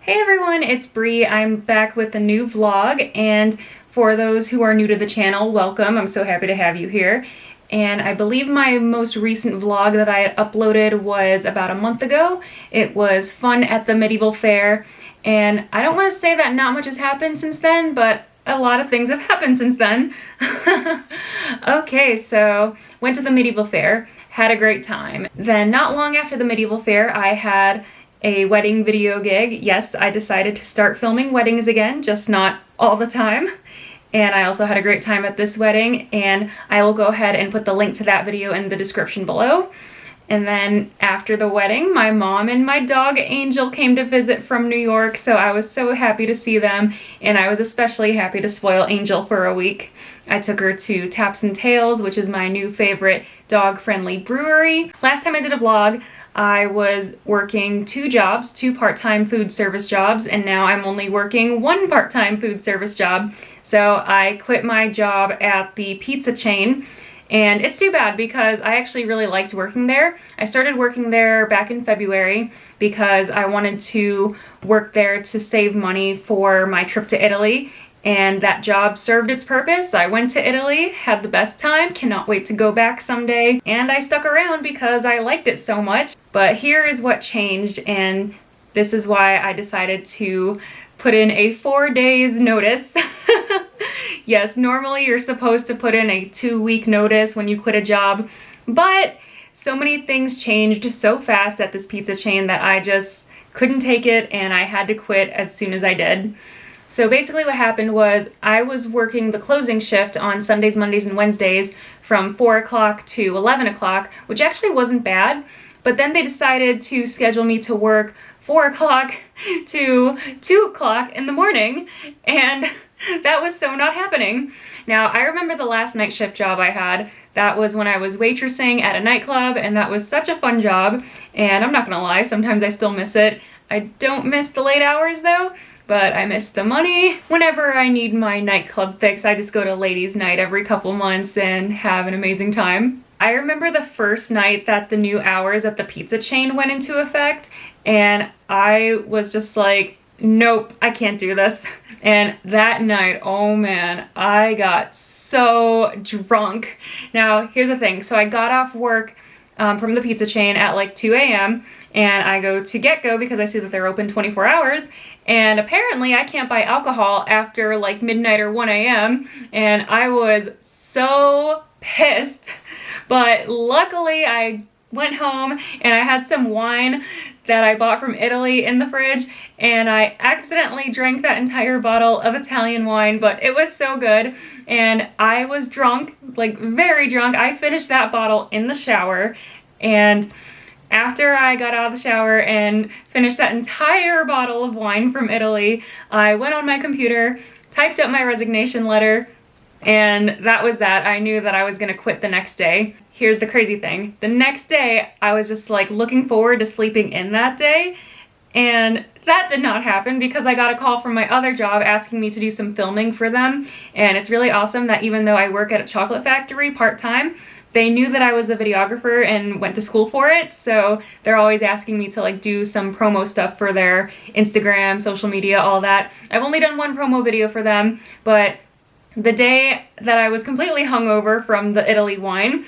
Hey everyone, it's Bree. I'm back with a new vlog, and for those who are new to the channel, welcome. I'm so happy to have you here. And I believe my most recent vlog that I uploaded was about a month ago. It was fun at the Medieval Faire, and I don't want to say that not much has happened since then, but a lot of things have happened since then. Okay, so went to the Medieval Faire, had a great time. Then not long after the Medieval Faire, I had a wedding video gig. Yes, I decided to start filming weddings again, just not all the time. And I also had a great time at this wedding, and I will go ahead and put the link to that video in the description below. And then after the wedding, my mom and my dog Angel came to visit from New York, so I was so happy to see them, and I was especially happy to spoil Angel for a week. I took her to Taps and Tails, which is my new favorite dog-friendly brewery. Last time I did a vlog, I was working two jobs, two part-time food service jobs, and now I'm only working one part-time food service job. So I quit my job at the pizza chain, and it's too bad because I actually really liked working there. I started working there back in February because I wanted to work there to save money for my trip to Italy, and that job served its purpose. I went to Italy, had the best time, cannot wait to go back someday, and I stuck around because I liked it so much. But here is what changed, and this is why I decided to put in a 4 days notice. Yes, normally you're supposed to put in a 2-week notice when you quit a job, but so many things changed so fast at this pizza chain that I just couldn't take it, and I had to quit as soon as I did. So basically what happened was I was working the closing shift on Sundays, Mondays, and Wednesdays from 4 o'clock to 11 o'clock, which actually wasn't bad, but then they decided to schedule me to work 4 o'clock to 2 o'clock in the morning, and that was so not happening. Now, I remember the last night shift job I had. That was when I was waitressing at a nightclub, and that was such a fun job, and I'm not gonna lie, sometimes I still miss it. I don't miss the late hours though, but I miss the money. Whenever I need my nightclub fix, I just go to ladies' night every couple months and have an amazing time. I remember the first night that the new hours at the pizza chain went into effect, and I was just like, nope, I can't do this. And that night, oh man, I got so drunk. Now, here's the thing. So I got off work from the pizza chain at like 2 a.m. and I go to Get Go because I see that they're open 24 hours. And apparently I can't buy alcohol after like midnight or 1 a.m. And I was so pissed. But luckily I went home and I had some wine that I bought from Italy in the fridge, and I accidentally drank that entire bottle of Italian wine, but it was so good. And I was drunk, like very drunk. I finished that bottle in the shower, and after I got out of the shower and finished that entire bottle of wine from Italy, I went on my computer, typed up my resignation letter, and that was that. I knew that I was gonna quit the next day. Here's the crazy thing. The next day, I was just like looking forward to sleeping in that day, and that did not happen because I got a call from my other job asking me to do some filming for them. And it's really awesome that even though I work at a chocolate factory part-time, they knew that I was a videographer and went to school for it, so they're always asking me to like do some promo stuff for their Instagram, social media, all that. I've only done one promo video for them, but the day that I was completely hungover from the Italy wine,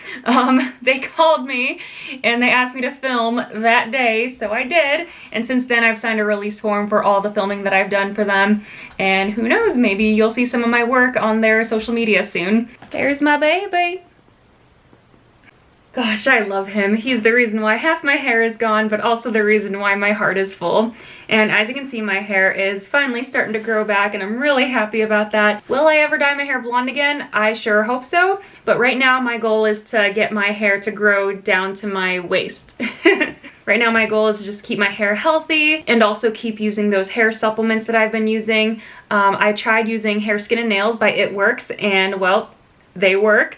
they called me and they asked me to film that day, so I did. And since then I've signed a release form for all the filming that I've done for them. And who knows, maybe you'll see some of my work on their social media soon. There's my baby. Gosh, I love him. He's the reason why half my hair is gone, but also the reason why my heart is full. And as you can see, my hair is finally starting to grow back, and I'm really happy about that. Will I ever dye my hair blonde again? I sure hope so. But right now, my goal is to get my hair to grow down to my waist. Right now, my goal is to just keep my hair healthy and also keep using those hair supplements that I've been using. I tried using Hair, Skin, and Nails by It Works, and well, they work.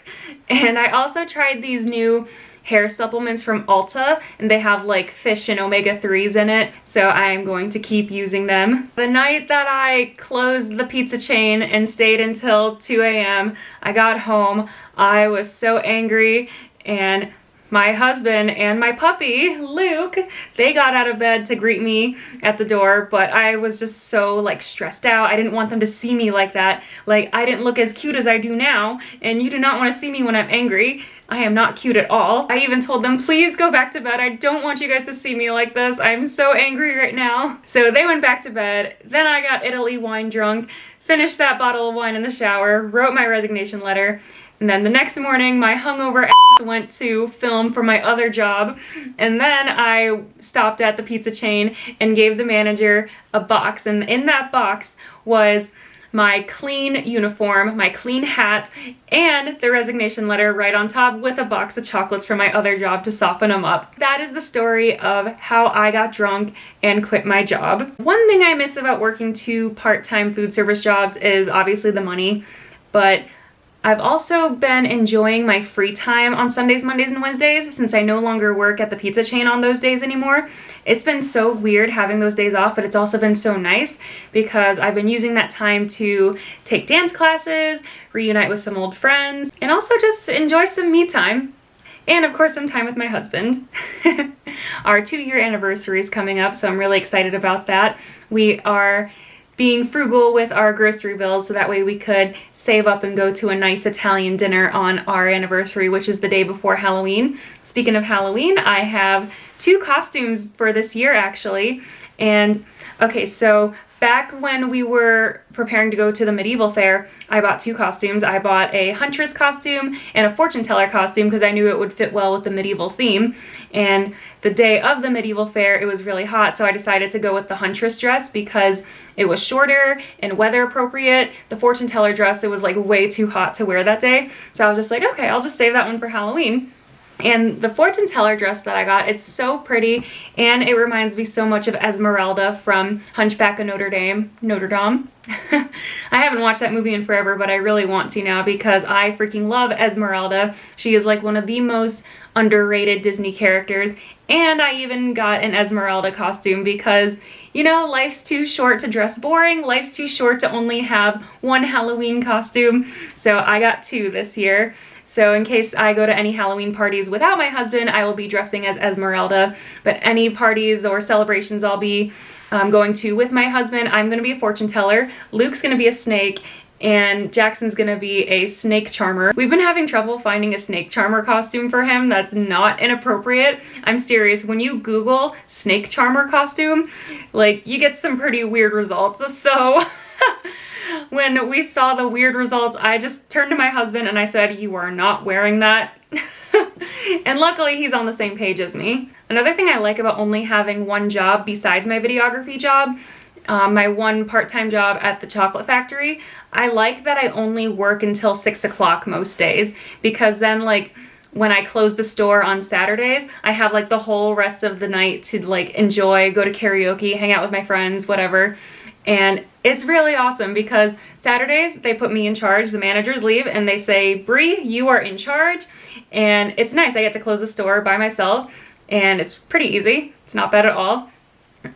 And I also tried these new hair supplements from Ulta, and they have like fish and omega-3s in it, so I'm going to keep using them. The night that I closed the pizza chain and stayed until 2 a.m., I got home, I was so angry, and my husband and my puppy, Luke, they got out of bed to greet me at the door, but I was just so like stressed out. I didn't want them to see me like that. Like, I didn't look as cute as I do now, and you do not want to see me when I'm angry. I am not cute at all. I even told them, please go back to bed. I don't want you guys to see me like this. I'm so angry right now. So they went back to bed. Then I got Italy wine drunk, finished that bottle of wine in the shower, wrote my resignation letter, and then the next morning my hungover ass went to film for my other job, and then I stopped at the pizza chain and gave the manager a box, and in that box was my clean uniform, my clean hat, and the resignation letter right on top with a box of chocolates from my other job to soften them up. That is the story of how I got drunk and quit my job. One thing I miss about working two part-time food service jobs is obviously the money, but I've also been enjoying my free time on Sundays, Mondays, and Wednesdays since I no longer work at the pizza chain on those days anymore. It's been so weird having those days off, but it's also been so nice because I've been using that time to take dance classes, reunite with some old friends, and also just enjoy some me time. And of course, some time with my husband. Our 2-year anniversary is coming up, so I'm really excited about that. We are being frugal with our grocery bills so that way we could save up and go to a nice Italian dinner on our anniversary, which is the day before Halloween. Speaking of Halloween, I have 2 costumes for this year actually. And okay, so back when we were preparing to go to the Medieval Faire, I bought 2 costumes. I bought a huntress costume and a fortune teller costume because I knew it would fit well with the medieval theme. And the day of the Medieval Faire, it was really hot, so I decided to go with the huntress dress because it was shorter and weather appropriate. The fortune teller dress, it was like way too hot to wear that day. So I was just like, okay, I'll just save that one for Halloween. And the fortune teller dress that I got, it's so pretty, and it reminds me so much of Esmeralda from Hunchback of Notre Dame. I haven't watched that movie in forever, but I really want to now because I freaking love Esmeralda. She is like one of the most underrated Disney characters, and I even got an Esmeralda costume because, you know, life's too short to dress boring. Life's too short to only have one Halloween costume, so I got 2 this year. So in case I go to any Halloween parties without my husband, I will be dressing as Esmeralda, but any parties or celebrations I'll be going to with my husband, I'm going to be a fortune teller, Luke's going to be a snake, and Jackson's going to be a snake charmer. We've been having trouble finding a snake charmer costume for him that's not inappropriate. I'm serious, when you Google snake charmer costume, like, you get some pretty weird results, so when we saw the weird results, I just turned to my husband and I said, you are not wearing that. And luckily he's on the same page as me. Another thing I like about only having one job besides my videography job, my one part-time job at the chocolate factory, I like that I only work until 6 o'clock most days, because then like when I close the store on Saturdays, I have like the whole rest of the night to like enjoy, go to karaoke, hang out with my friends, whatever. And it's really awesome because Saturdays they put me in charge, the managers leave and they say, Bree, you are in charge. And it's nice, I get to close the store by myself and it's pretty easy, it's not bad at all.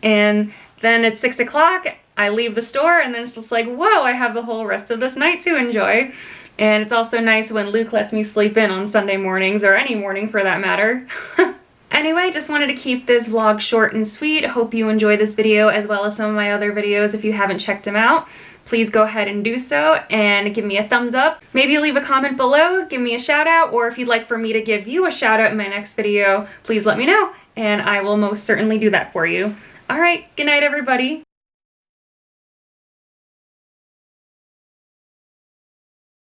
And then it's 6 o'clock, I leave the store and then it's just like, whoa, I have the whole rest of this night to enjoy. And it's also nice when Luke lets me sleep in on Sunday mornings, or any morning for that matter. Anyway, just wanted to keep this vlog short and sweet. Hope you enjoyed this video as well as some of my other videos. If you haven't checked them out, please go ahead and do so and give me a thumbs up. Maybe leave a comment below, give me a shout out, or if you'd like for me to give you a shout out in my next video, please let me know and I will most certainly do that for you. All right, good night everybody.